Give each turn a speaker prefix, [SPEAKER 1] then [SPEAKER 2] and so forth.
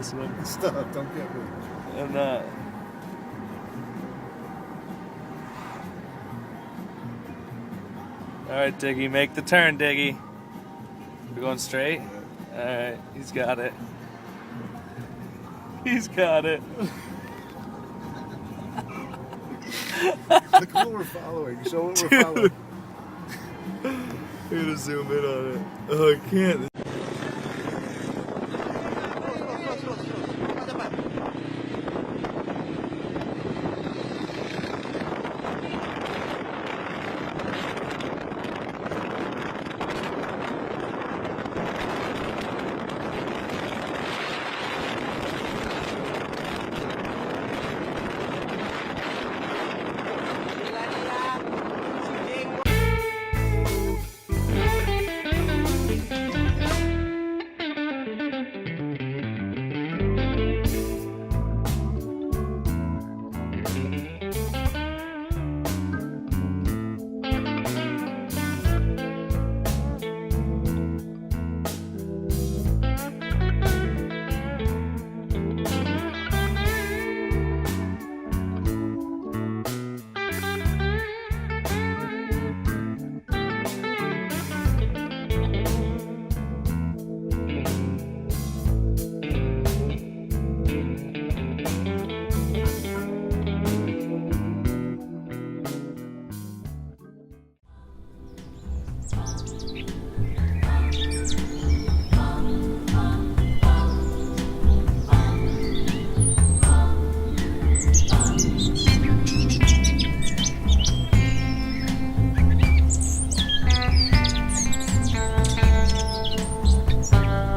[SPEAKER 1] this one.
[SPEAKER 2] Stop, don't get me.
[SPEAKER 1] I'm not. Alright, Diggy, make the turn, Diggy. We're going straight? Alright, he's got it. He's got it.
[SPEAKER 2] Look what we're following. Show what we're following.
[SPEAKER 1] I'm gonna zoom in on it. Oh, I can't.